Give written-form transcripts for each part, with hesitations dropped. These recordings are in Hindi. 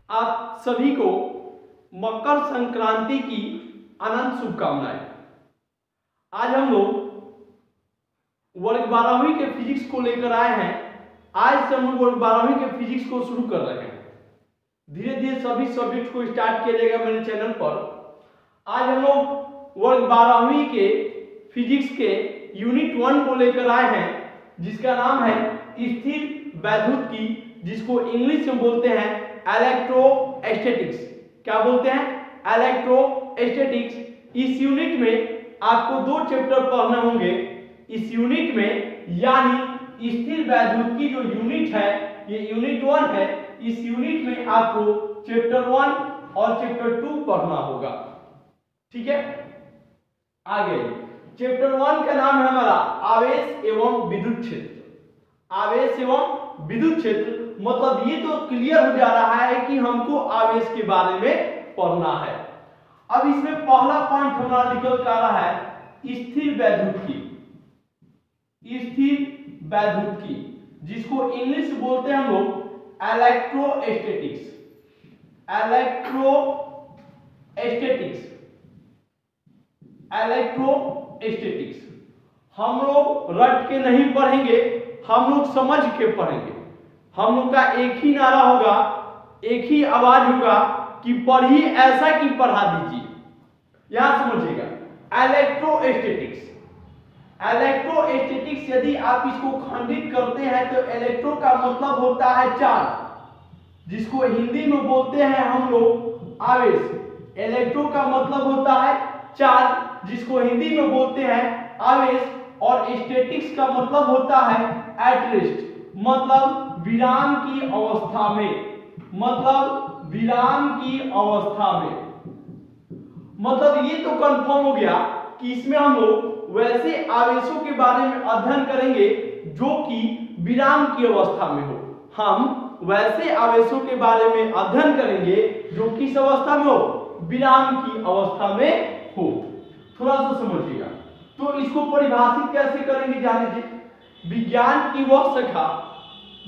आप सभी को मकर संक्रांति की अनंत शुभकामनाएं। आज हम लोग वर्ग 12वीं के फिजिक्स को लेकर आए हैं। आज से हम लोग वर्ग 12वीं के फिजिक्स को शुरू कर रहे हैं। धीरे धीरे सभी सब्जेक्ट को स्टार्ट किया जाएगा मेरे चैनल पर। आज हम लोग वर्ग 12वीं के फिजिक्स के यूनिट 1 को लेकर आए हैं, जिसका नाम है स्थिर वैद्युतिकी, जिसको इंग्लिश में बोलते हैं इलेक्ट्रोस्टैटिक्स। क्या बोलते हैं? इलेक्ट्रोस्टैटिक्स। इस यूनिट में आपको 2 चैप्टर पढ़ने होंगे इस यूनिट में, यानी स्थिर वैद्युतिकी जो यूनिट है ये यूनिट 1 है। इस यूनिट में आपको चैप्टर 1 और चैप्टर 2 पढ़ना होगा। ठीक है, आगे चैप्टर 1 का नाम है हमारा आवेश एवं विद्युत क्षेत्र। आवेश एवं विद्युत क्षेत्र मतलब ये तो क्लियर हो जा रहा है कि हमको आवेश के बारे में पढ़ना है। अब इसमें पहला पॉइंट हमारा निकल कर आ रहा है स्थिर वैद्युतिकी। स्थिर वैद्युतिकी जिसको इंग्लिश में बोलते हैं हम लोग इलेक्ट्रोस्टैटिक्स। इलेक्ट्रोस्टैटिक्स हम लोग रट के नहीं पढ़ेंगे, हम लोग समझ के पढ़ेंगे। हम लोग का एक ही नारा होगा, एक ही आवाज होगा कि पढ़िए ऐसा कि पढ़ा दीजिए। यहां समझिएगा इलेक्ट्रोस्टैटिक्स। इलेक्ट्रोस्टैटिक्स यदि आप इसको खंडित करते हैं तो इलेक्ट्रो का मतलब होता है चार्ज, जिसको हिंदी में बोलते हैं हम लोग आवेश। इलेक्ट्रो का मतलब होता है चार्ज, जिसको हिंदी में बोलते हैं आवेश। और स्टैटिक्स का मतलब होता है एट रेस्ट, मतलब विराम की अवस्था में। मतलब विराम की अवस्था में। मतलब ये तो कंफर्म हो गया कि इसमें हम लोग वैसे आवेशों के बारे में अध्ययन करेंगे जो कि विराम की अवस्था में हो। हम वैसे आवेशों के बारे में अध्ययन करेंगे जो किस अवस्था में हो? विराम की अवस्था में हो। थोड़ा सा समझिएगा। तो इसको परिभाषित कैसे करेंगे जान लीजिए। विज्ञान की वह शाखा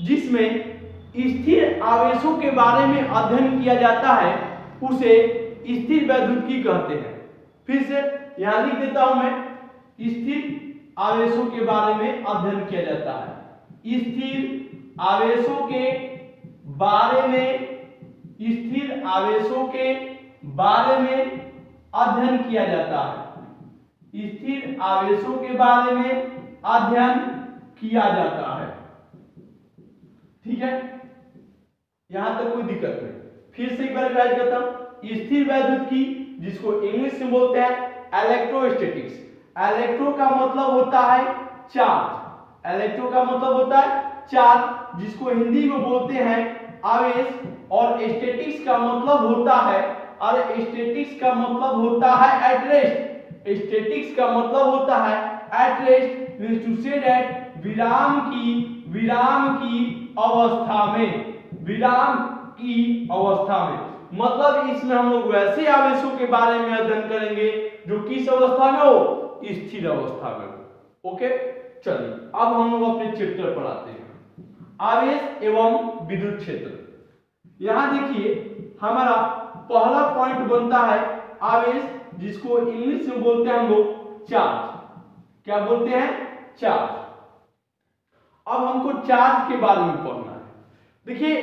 जिसमें स्थिर आवेशों के बारे में अध्ययन किया जाता है उसे स्थिर वैद्युतिकी कहते हैं। फिर से यहां लिख देता हूं मैं, स्थिर आवेशों के बारे में अध्ययन किया जाता है। स्थिर आवेशों के बारे में, स्थिर आवेशों के बारे में अध्ययन किया जाता है। स्थिर आवेशों के बारे में अध्ययन किया जाता है। ठीक है, यहां तक कोई दिक्कत नहीं। फिर से एक बार रिवाइज करता हूं। स्थिर वैद्युतिकी जिसको इंग्लिश में बोलते हैं इलेक्ट्रोस्टैटिक्स। इलेक्ट्रो का मतलब होता है चार्ज। इलेक्ट्रो का मतलब होता है चार्ज, जिसको हिंदी में बोलते हैं आवेश। और स्टैटिक्स का मतलब होता है, और स्टैटिक्स का मतलब होता है एट रेस्ट। स्टैटिक्स का मतलब होता है at rest, means to say that विराम की अवस्था में। विराम की अवस्था में मतलब इसमें हम लोग वैसे आवेशों के बारे में अध्ययन करेंगे जो किस अवस्था में हो? स्थिर अवस्था में हो। ओके, चलिए अब हम लोग अपने चैप्टर पर आते हैं, आवेश एवं विद्युत क्षेत्र। यहां देखिए हमारा पहला पॉइंट बनता है आवेश, जिसको इंग्लिश में बोलते हैं हम लोग चार्ज। क्या बोलते हैं? चार्ज। अब हमको चार्ज के बारे में पढ़ना है। देखिए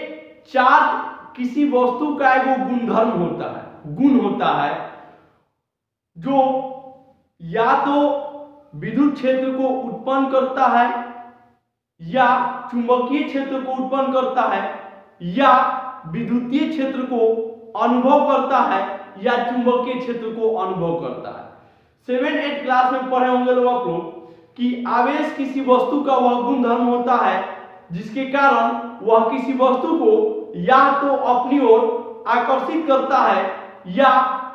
चार्ज किसी वस्तु का एक गुणधर्म होता है, गुण होता है, जो या तो विद्युत क्षेत्र को उत्पन्न करता है, या चुंबकीय क्षेत्र को उत्पन्न करता है, या विद्युतीय क्षेत्र को अनुभव करता है, या चुंबकीय क्षेत्र को अनुभव करता है। 7-8 क्लास में पढ़े होंगे लोग आप लोग कि आवेश किसी वस्तु का वह गुणधर्म होता है जिसके कारण वह किसी वस्तु को या तो अपनी ओर आकर्षित करता है या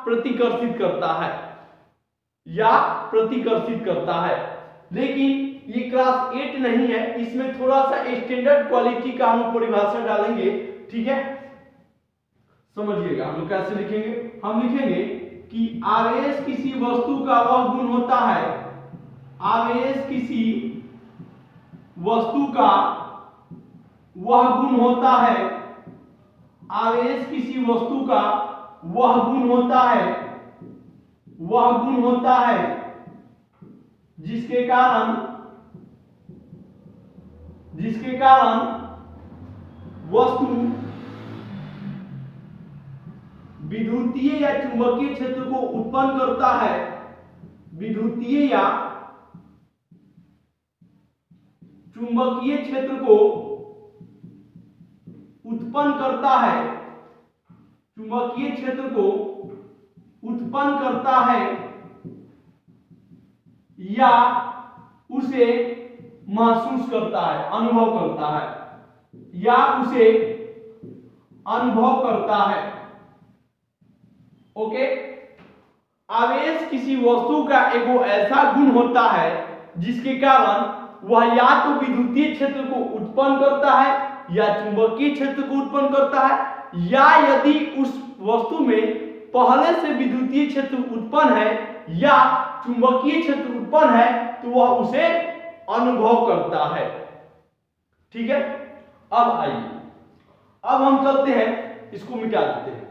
प्रतिकर्षित करता है, या प्रतिकर्षित करता है। लेकिन ये क्लास 8 नहीं है, इसमें थोड़ा सा स्टैंडर्ड क्वालिटी का हम परिभाषा डालेंगे। ठीक है, समझिएगा हम लोग कैसे लिखेंगे। हम लिखेंगे कि आवेश किसी वस्तु का वह गुण होता है, आवेश किसी वस्तु का वह गुण होता है आवेश किसी वस्तु का वह गुण होता है, वह गुण होता है जिसके कारण वस्तु विद्युतीय या चुंबकीय क्षेत्र को उत्पन्न करता है, विद्युतीय या चुंबकीय क्षेत्र को उत्पन्न करता है, चुंबकीय क्षेत्र को उत्पन्न करता है या उसे महसूस करता है, अनुभव करता है, या उसे अनुभव करता है। ओके, आवेश किसी वस्तु का एक ऐसा गुण होता है जिसके कारण वह या तो विद्युतीय क्षेत्र को उत्पन्न करता है या चुंबकीय क्षेत्र को उत्पन्न करता है, या यदि उस वस्तु में पहले से विद्युतीय क्षेत्र उत्पन्न है या चुंबकीय क्षेत्र उत्पन्न है तो वह उसे अनुभव करता है। ठीक है, अब आइए, अब हम चलते हैं, इसको मिटा देते हैं।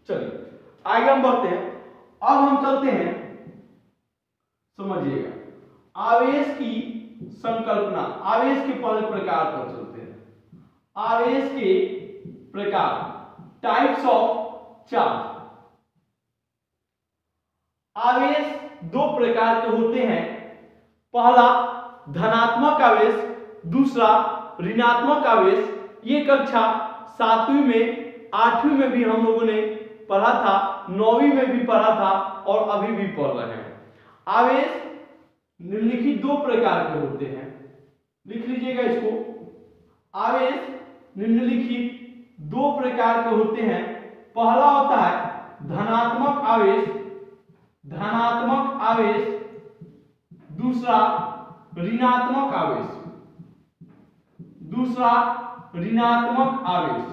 चलिए आगे हम बढ़ते हैं। अब हम चलते हैं, समझिएगा, आवेश की संकल्पना। आवेश के पहले प्रकार पर चलते हैं। आवेश के प्रकार, टाइप्स ऑफ चार्ज। आवेश दो प्रकार के होते हैं, पहला धनात्मक आवेश, दूसरा ऋणात्मक आवेश। ये कक्षा 7वीं में 8वीं में भी हम लोगों ने पढ़ा था, 9वीं में भी पढ़ा था और अभी भी पढ़ रहे हैं। आवेश निम्नलिखित दो प्रकार के होते हैं, लिख लीजिएगा इसको। आवेश निम्नलिखित दो प्रकार के होते हैं। पहला होता है धनात्मक आवेश, धनात्मक आवेश, दूसरा ऋणात्मक आवेश, दूसरा ऋणात्मक आवेश।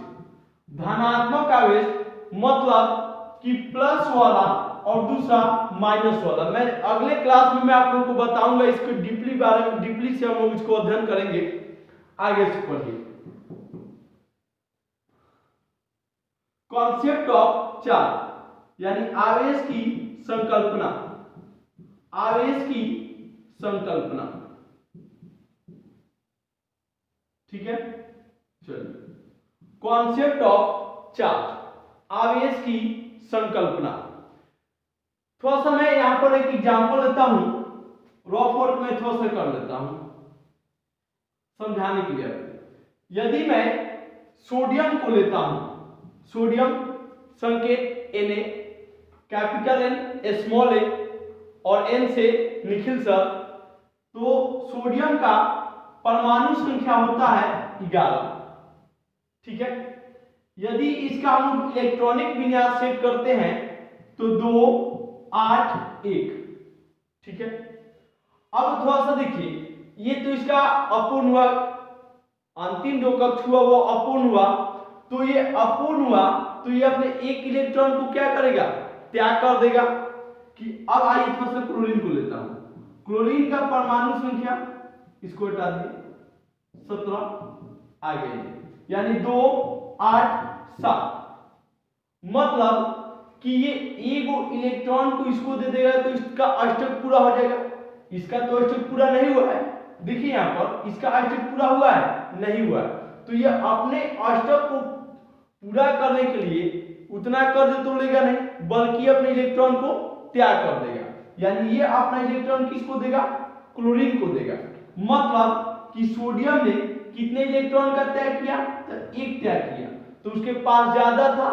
धनात्मक आवेश मतलब कि प्लस वाला और दूसरा माइनस वाला। मैं अगले क्लास में मैं आप लोगों को बताऊंगा इसको डीपली से हम लोग इसको अध्ययन करेंगे। आगे से पढ़िए। कॉन्सेप्ट ऑफ चार्ज यानी आवेश की संकल्पना, आवेश की संकल्पना। ठीक है, चलिए, कॉन्सेप्ट ऑफ चार्ज, आवेश की संकल्पना। थोड़ा सा मैं यहां पर एक एग्जांपल लेता हूं, रफ वर्क में थोड़ा सा कर लेता हूं समझाने के लिए। यदि मैं सोडियम को लेता हूं, सोडियम संकेत Na, capital N, small a और N से निखिल सर, तो सोडियम का परमाणु संख्या होता है 11। ठीक है, यदि इसका हम इलेक्ट्रॉनिक विन्यास सेट करते हैं तो 2 8 1। ठीक है, अब थोड़ा सा देखिए, ये तो इसका अपूर्ण हुआ, अंतिम जो कक्ष हुआ वो अपूर्ण हुआ, तो ये अपूर्ण हुआ तो ये अपने एक इलेक्ट्रॉन को क्या करेगा, त्याग कर देगा। कि अब आइए थोड़ा सा क्लोरीन को लेता हूं। क्लोरीन का परमाणु संख्या, इसको हटा दिए, 17 आ गई, यानी 2 8 7। मतलब कि ये एक इलेक्ट्रॉन को इसको दे देगा तो इसका अष्टक पूरा हो जाएगा। इसका तो अष्टक पूरा नहीं हुआ है, देखिए यहां पर इसका अष्टक पूरा हुआ है, नहीं हुआ है, तो ये अपने अष्टक को पूरा करने के लिए उतना कर्ज तो लेगा नहीं, बल्कि अपने इलेक्ट्रॉन को त्याग कर देगा। यानी ये अपना इलेक्ट्रॉन किसको देगा, क्लोरीन को देगा। मतलब कि सोडियम ने कितने इलेक्ट्रॉन का त्याग किया, तो एक त्याग किया, तो उसके पास ज्यादा था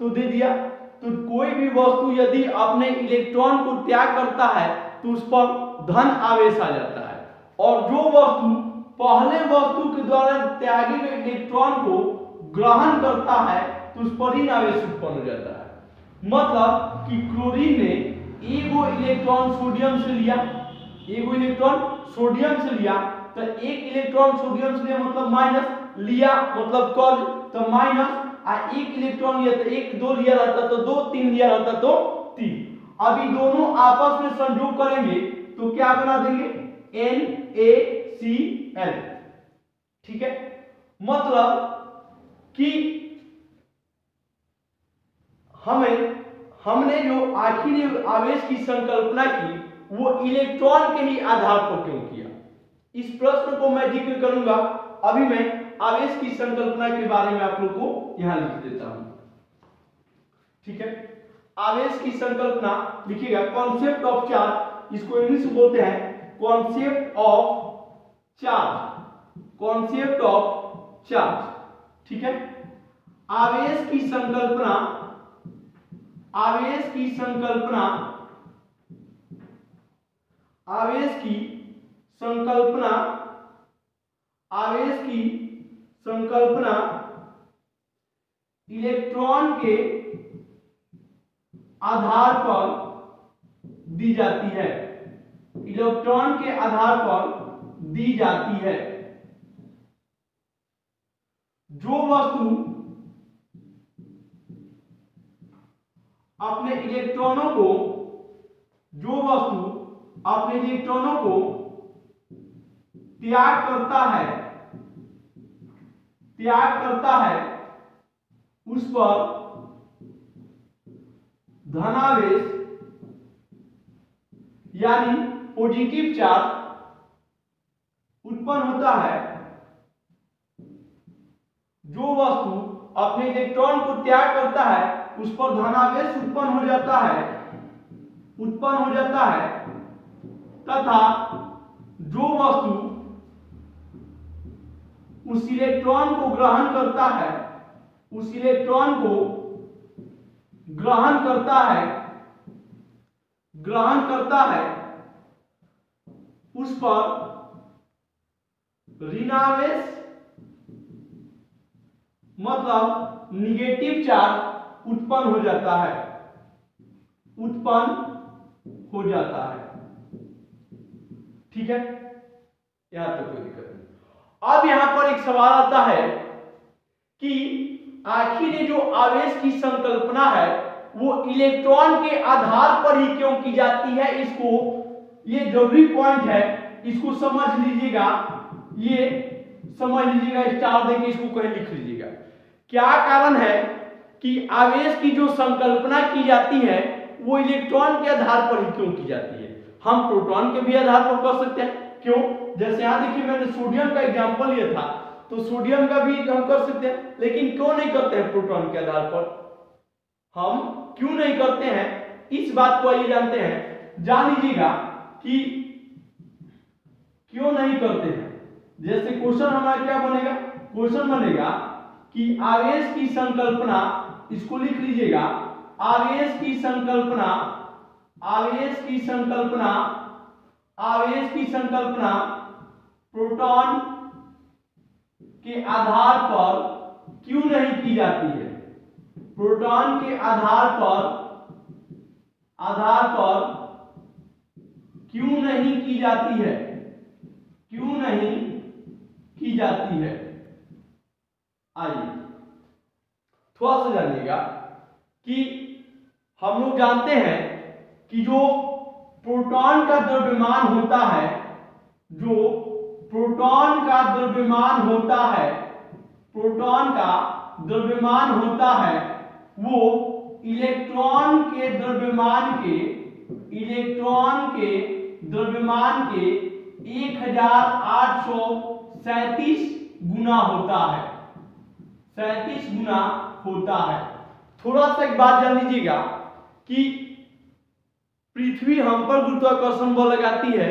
तो दे दिया। तो कोई भी वस्तु यदि अपने इलेक्ट्रॉन को त्याग करता है तो उस पर धन आवेश आ जाता है, और जो वस्तु पहले वस्तु के द्वारा त्यागे गए इलेक्ट्रॉन को ग्रहण करता है तो उस पर ऋण आवेश उत्पन्न हो जाता है। मतलब कि क्लोरीन ने एगो इलेक्ट्रॉन सोडियम से लिया, एगो इलेक्ट्रॉन सोडियम से लिया, तो एक इलेक्ट्रॉन सोडियम से लिया मतलब माइनस, लिया मतलब कर्ज, तो माइनस, एक इलेक्ट्रॉन लिया तो 1 2 लिया रहता तो 2, 3 लिया रहता तो 3। अभी दोनों आपस में संयोग करेंगे तो क्या बना देंगे, NaCl। ठीक है, मतलब कि हमने जो आखिरी आवेश की संकल्पना की वो इलेक्ट्रॉन के ही आधार पर क्यों किया, इस प्रश्न को मैं जिक्र करूंगा। अभी मैं आवेश की संकल्पना के बारे में आप लोग को यहां लिख देता हूं। ठीक है, आवेश की संकल्पना लिखिएगा, कॉन्सेप्ट ऑफ चार्ज, इसको इंग्लिश में बोलते हैं concept of charge, concept of charge. ठीक है, आवेश की संकल्पना, आवेश की संकल्पना, आवेश की संकल्पना, आवेश की संकल्पना इलेक्ट्रॉन के आधार पर दी जाती है, इलेक्ट्रॉन के आधार पर दी जाती है। जो वस्तु अपने इलेक्ट्रॉनों को, जो वस्तु अपने इलेक्ट्रॉनों को त्याग करता है, त्याग करता है, उस पर धनावेश यानी पॉजिटिव चार्ज उत्पन्न होता है। जो वस्तु अपने इलेक्ट्रॉन को त्याग करता है उस पर धनावेश उत्पन्न हो जाता है, उत्पन्न हो जाता है, तथा जो वस्तु उस इलेक्ट्रॉन को ग्रहण करता है, उस इलेक्ट्रॉन को ग्रहण करता है, ग्रहण करता है, उस पर ऋणावेश मतलब निगेटिव चार्ज उत्पन्न हो जाता है, उत्पन्न हो जाता है। ठीक है, यहां तक कोई दिक्कत नहीं। अब यहां पर एक सवाल आता है कि आखिर ये जो आवेश की संकल्पना है वो इलेक्ट्रॉन के आधार पर ही क्यों की जाती है। इसको, ये जरूरी पॉइंट है, इसको समझ लीजिएगा, ये समझ लीजिएगा, स्टार देके इसको कहीं लिख लीजिएगा। क्या कारण है कि आवेश की जो संकल्पना की जाती है वो इलेक्ट्रॉन के आधार पर ही क्यों की जाती है। हम प्रोटॉन के भी आधार पर कर सकते हैं, क्यों, जैसे यहां देखिए मैंने सोडियम का एग्जांपल लिया था, तो सोडियम का भी हम कर सकते हैं, लेकिन क्यों नहीं करते हैं प्रोटॉन के आधार पर। हम क्यों नहीं करते हैं इस बात को आइए जानते हैं, जान लीजिएगा कि क्यों नहीं करते हैं। जैसे क्वेश्चन हमारा क्या बनेगा, क्वेश्चन बनेगा कि आवेश की संकल्पना, इसको लिख लीजिएगा, आवेश की संकल्पना, आवेश की संकल्पना, आवेश की संकल्पना प्रोटॉन के आधार पर क्यों नहीं की जाती है। प्रोटॉन के आधार पर क्यों नहीं की जाती है, क्यों नहीं की जाती है। आइए थोड़ा सा जानिएगा कि हम लोग जानते हैं कि जो प्रोटॉन का द्रव्यमान होता है, जो प्रोटॉन का द्रव्यमान होता है, प्रोटॉन का द्रव्यमान होता है, वो इलेक्ट्रॉन के द्रव्यमान के, इलेक्ट्रॉन के द्रव्यमान के 1837 गुना होता है, 37 गुना होता है। थोड़ा सा एक बात जान लीजिएगा कि पृथ्वी हम पर गुरुत्वाकर्षण बल लगाती है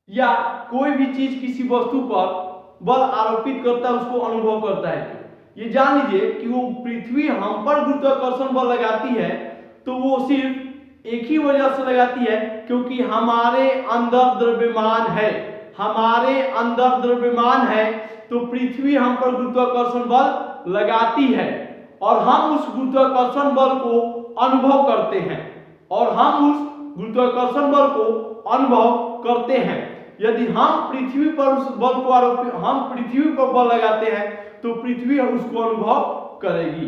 या कोई भी चीज किसी वस्तु पर बल आरोपित करता है, उसको अनुभव करता है। ये जान लीजिए कि वो पृथ्वी हम पर गुरुत्वाकर्षण बल लगाती है तो वो सिर्फ एक ही वजह से लगाती है, क्योंकि हमारे अंदर द्रव्यमान है, हमारे अंदर द्रव्यमान है, तो पृथ्वी हम पर गुरुत्वाकर्षण बल लगाती है और हम उस गुरुत्वाकर्षण बल को अनुभव करते हैं, और हम उस गुरुत्वाकर्षण बल को अनुभव करते हैं। यदि हम पृथ्वी पर उस बल को हम पृथ्वी पर बल लगाते हैं तो पृथ्वी उसको अनुभव करेगी।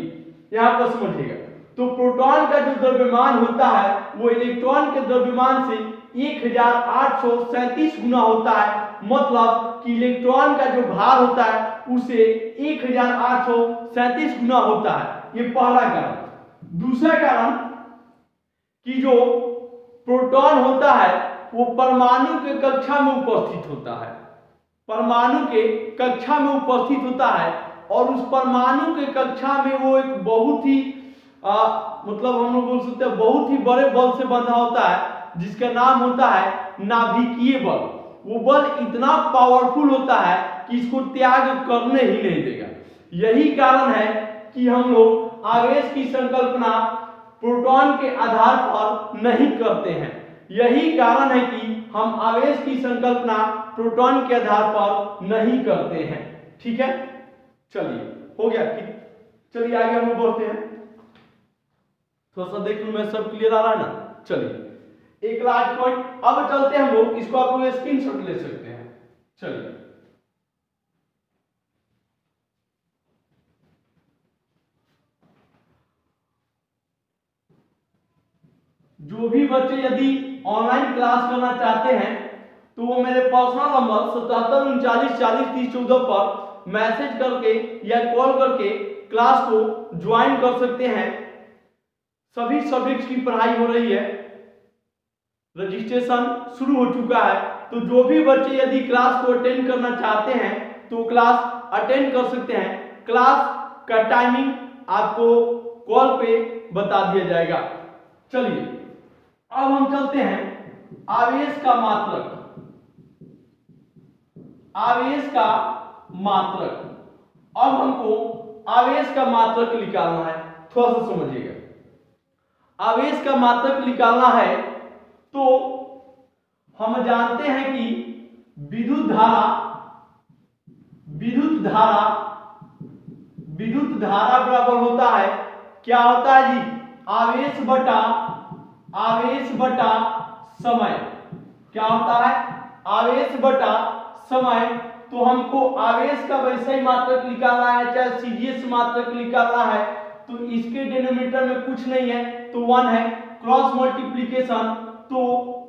यहां पर समझिएगा, तो प्रोटॉन का जो द्रव्यमान होता है वो इलेक्ट्रॉन के द्रव्यमान से 1837 गुना होता है, मतलब कि इलेक्ट्रॉन का जो भार होता है उसे 1837 गुना होता है। ये पहला कारण। दूसरा कारण कि जो प्रोटॉन होता है वो परमाणु के कक्षा में उपस्थित होता है, परमाणु के कक्षा में उपस्थित होता है, और उस परमाणु के कक्षा में वो एक बहुत ही मतलब हम लोग बोल सकते हैं बहुत ही बड़े बल से बंधा होता है, जिसका नाम होता है नाभिकीय बल। वो बल इतना पावरफुल होता है कि इसको त्याग करने ही नहीं देगा। यही कारण है कि हम लोग आवेश की संकल्पना प्रोटॉन के आधार पर नहीं करते हैं। यही कारण है कि हम आवेश की संकल्पना प्रोटॉन के आधार पर नहीं करते हैं। ठीक है, चलिए हो गया। चलिए आगे हम बढ़ते हैं। थोड़ा सा देख लूं मैं, सब क्लियर आ रहा है ना। चलिए एक लास्ट पॉइंट अब चलते हैं हम लोग, इसको आप लोग स्क्रीनशॉट ले सकते हैं। चलिए जो भी बच्चे यदि ऑनलाइन क्लास करना चाहते हैं तो वो मेरे पर्सनल नंबर 7739403014 पर मैसेज करके या कॉल करके क्लास को ज्वाइन कर सकते हैं। सभी सब्जेक्ट्स की पढ़ाई हो रही है, रजिस्ट्रेशन शुरू हो चुका है, तो जो भी बच्चे यदि क्लास को अटेंड करना चाहते हैं तो क्लास अटेंड कर सकते हैं। क्लास का टाइमिंग आपको कॉल पे बता दिया जाएगा। चलिए अब हम चलते हैं आवेश का मात्रक। आवेश का मात्रक, अब हमको आवेश का मात्रक निकालना है। थोड़ा सा समझिएगा, आवेश का मात्रक निकालना है तो हम जानते हैं कि विद्युत धारा बराबर होता है, क्या होता है जी, आवेश बटा समय। क्या होता है, आवेश बटा समय। तो हमको आवेश का वैसा ही मात्रक निकालना है, चाहे सीजीएस मात्रक निकालना है, तो इसके डिनोमिनेटर में कुछ नहीं है तो 1 है, क्रॉस मल्टीप्लीकेशन। तो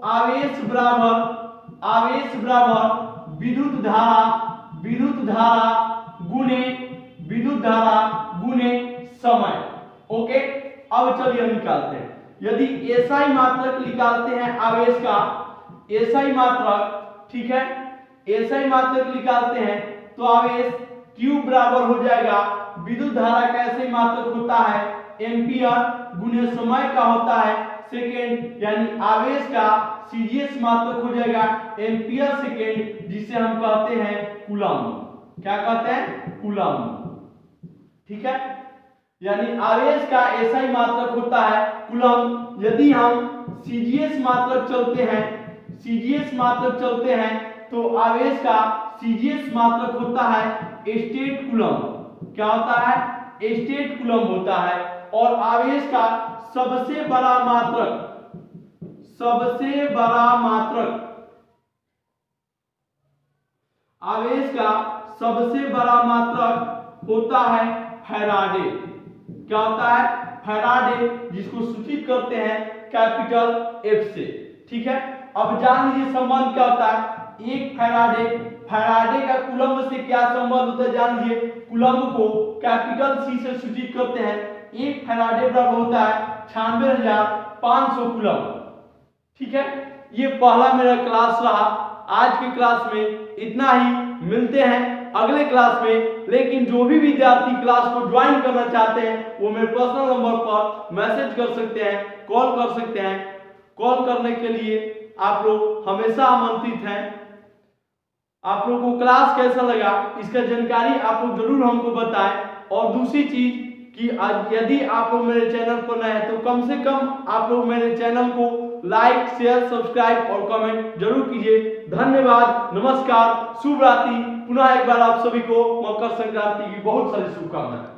आवेश बराबर विद्युत धारा गुने समय। ओके, अब चलिए हम निकालते हैं। यदि एसआई मात्रक निकालते हैं आवेश का, एसआई मात्रक, ठीक है, एसआई मात्रक निकालते हैं तो आवेश Q बराबर हो जाएगा, विद्युत धारा का एसआई मात्रक होता है एम्पियर गुने समय का होता है सेकेंड, यानी आवेश का सीजीएस मात्रक हो जाएगा एम्पियर सेकेंड, जिसे हम कहते हैं कूलम्ब। क्या कहते हैं, कूलम्ब। ठीक है, यानी आवेश का एसआई मात्रक होता है कूलम्ब। यदि हम सीजीएस मात्रक चलते हैं तो आवेश का सीजीएस मात्रक होता है स्टेट कूलम्ब। क्या होता है, स्टेट कूलम्ब होता है। और आवेश का सबसे बड़ा मात्रक आवेश का सबसे बड़ा मात्रक होता है फैराडे। क्या होता है, फैराडे, जिसको सूचित करते हैं कैपिटल F से। ठीक है, अब जान लीजिए संबंध क्या होता है। एक फैराडे का कूलम्ब से क्या संबंध होता है जान लीजिए। कूलम्ब को कैपिटल C से सूचित करते हैं। एक फैराडे बराबर होता है 96,500 कूलम्ब। ठीक है, ये पहला मेरा क्लास रहा। आज की क्लास में इतना ही, मिलते हैं अगले क्लास में। लेकिन जो भी विद्यार्थी क्लास को ज्वाइन करना चाहते हैं वो मेरे पर्सनल नंबर पर मैसेज कर सकते हैं, कॉल कर सकते हैं। कॉल करने के लिए आप लोग हमेशा आमंत्रित हैं। आप लोगों को क्लास कैसा लगा इसका जानकारी आप लोग जरूर हमको बताएं। और दूसरी चीज कि यदि आप लोग मेरे चैनल पर नए हैं तो कम से कम आप लोग मेरे चैनल को लाइक, शेयर, सब्सक्राइब और कमेंट जरूर कीजिए। धन्यवाद, नमस्कार, शुभ रात्रि। पुनः एक बार आप सभी को मकर संक्रांति की बहुत सारी शुभकामनाएं।